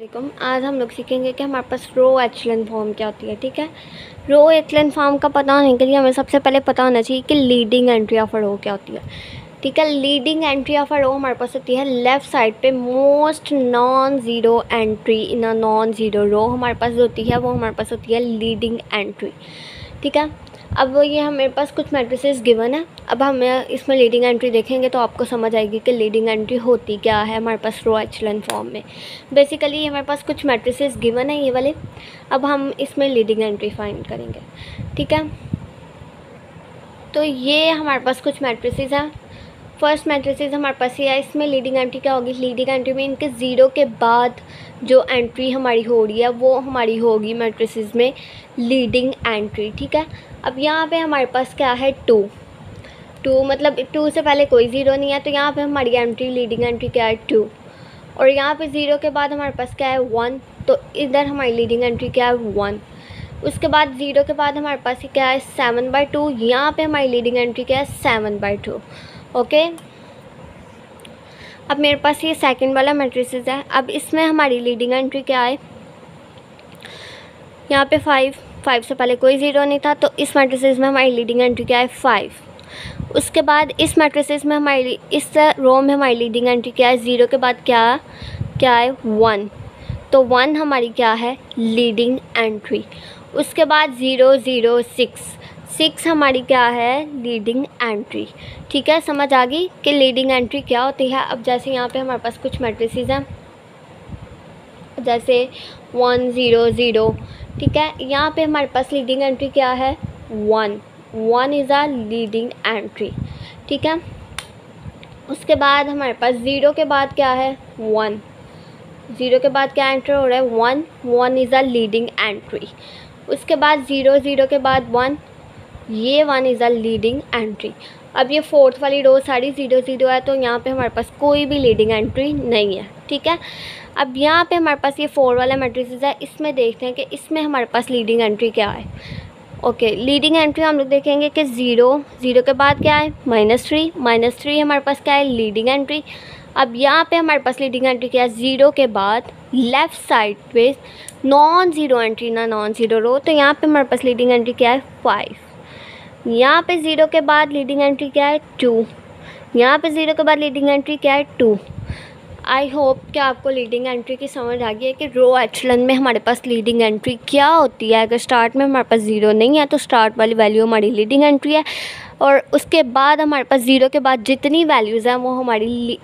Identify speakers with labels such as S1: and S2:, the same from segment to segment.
S1: आज हम लोग सीखेंगे कि हमारे पास रो एचलन फॉर्म क्या होती है। ठीक है, रो एचलन फॉर्म का पता होने के लिए हमें सबसे पहले पता होना चाहिए कि leading entry of a row क्या होती है। ठीक है, leading entry of a row हमारे पास होती है लेफ़्ट साइड पे most non zero entry in a non zero row हमारे पास जो होती है वो हमारे पास होती है लीडिंग एंट्री। ठीक है, अब ये हमारे पास कुछ मैट्रिसेस गिवन है। अब हम इसमें लीडिंग एंट्री देखेंगे तो आपको समझ आएगी कि लीडिंग एंट्री होती क्या है हमारे पास रो एचलन फॉर्म में। बेसिकली हमारे पास कुछ मैट्रिसेस गिवन है ये वाले, अब हम इसमें लीडिंग एंट्री फाइंड करेंगे। ठीक है, तो ये हमारे पास कुछ मैट्रिसेस हैं। फर्स्ट मैट्रिसेस हमारे पास ये है, इसमें लीडिंग एंट्री क्या होगी, लीडिंग एंट्री में इनके ज़ीरो के बाद जो एंट्री हमारी हो रही है वो हमारी होगी मैट्रिसेस में लीडिंग एंट्री। ठीक है, अब यहाँ पे हमारे पास क्या है टू मतलब टू से पहले कोई ज़ीरो नहीं है, तो यहाँ पे हमारी एंट्री लीडिंग एंट्री क्या है 2। और यहाँ पे ज़ीरो के बाद हमारे पास क्या है 1, तो इधर हमारी लीडिंग एंट्री क्या है 1। उसके बाद ज़ीरो के बाद हमारे पास क्या है 7/2, यहाँ पे हमारी लीडिंग एंट्री क्या है 7/2। ओके, अब मेरे पास ये सेकंड वाला मैट्रिसेस है। अब इसमें हमारी लीडिंग एंट्री क्या है, यहाँ पे 5 से पहले कोई ज़ीरो नहीं था, तो इस मैट्रिसेस में हमारी लीडिंग एंट्री क्या है 5। उसके बाद इस मैट्रिसेस में हमारी इस रो में हमारी लीडिंग एंट्री क्या है, ज़ीरो के बाद क्या है 1, तो 1 हमारी क्या है लीडिंग एंट्री। उसके बाद 0 0 6 हमारी क्या है लीडिंग एंट्री। ठीक है, समझ आ गई कि लीडिंग एंट्री क्या होती है। अब जैसे यहाँ पे हमारे पास कुछ मैट्रिसेस हैं, जैसे 1 0 0। ठीक है, यहाँ पे हमारे पास लीडिंग एंट्री क्या है 1 इज़ आ लीडिंग एंट्री। ठीक है, उसके बाद हमारे पास ज़ीरो के बाद क्या है 1, ज़ीरो के बाद क्या एंटर हो रहा है 1 इज़ आ लीडिंग एंट्री। उसके बाद 0 0 के बाद 1, ये 1 इज़ आ लीडिंग एंट्री। अब ये फोर्थ वाली रो सारी 0 0 है, तो यहाँ पे हमारे पास कोई भी लीडिंग एंट्री नहीं है। ठीक है, अब यहाँ पे हमारे पास ये 4 वाला मैट्रिसेस है, इसमें देखते हैं कि इसमें हमारे पास लीडिंग एंट्री क्या है। ओके, लीडिंग एंट्री हम लोग देखेंगे कि 0 के बाद क्या है -3 हमारे पास क्या है लीडिंग एंट्री। अब यहाँ पे हमारे पास लीडिंग एंट्री क्या है 0 के बाद लेफ़्ट साइड पे नॉन ज़ीरो एंट्री ना नॉन ज़ीरो रो, तो यहाँ पे हमारे पास लीडिंग एंट्री क्या है 5। यहाँ पे 0 के बाद लीडिंग एंट्री क्या है 2, यहाँ पे 0 के बाद लीडिंग एंट्री क्या है 2। आई होप कि आपको लीडिंग एंट्री की समझ आ गई है कि रो एचलन में हमारे पास लीडिंग एंट्री क्या होती है। अगर स्टार्ट में हमारे पास ज़ीरो नहीं है तो स्टार्ट वाली वैल्यू हमारी लीडिंग एंट्री है, और उसके बाद हमारे पास ज़ीरो के बाद जितनी वैल्यूज़ हैं वो हमारी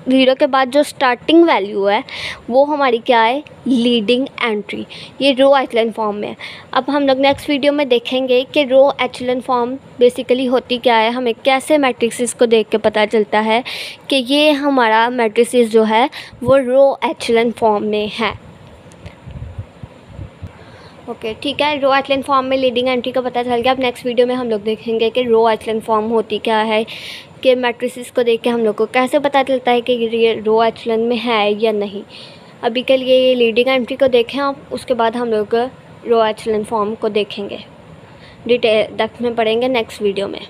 S1: ज़ीरो के बाद जो स्टार्टिंग वैल्यू है वो हमारी क्या है लीडिंग एंट्री। ये रो एचलन फॉर्म में है। अब हम लोग नेक्स्ट वीडियो में देखेंगे कि रो एचलन फॉर्म बेसिकली होती क्या है, हमें कैसे मैट्रिसेस को देख के पता चलता है कि ये हमारा मैट्रिसेस जो है वो रो एचलन फॉर्म में है। ओके, ठीक है, रो एचलन फॉर्म में लीडिंग एंट्री का पता चल गया। अब नेक्स्ट वीडियो में हम लोग देखेंगे कि रो एचलन फॉर्म होती क्या है, कि मैट्रिसेस को देख के हम लोग को कैसे पता चलता है कि ये रो एचलन में है या नहीं। अभी के लिए ये लीडिंग एंट्री को देखें आप, उसके बाद हम लोग रो एचलन फॉर्म को देखेंगे, डिटेल में पढ़ेंगे नेक्स्ट वीडियो में।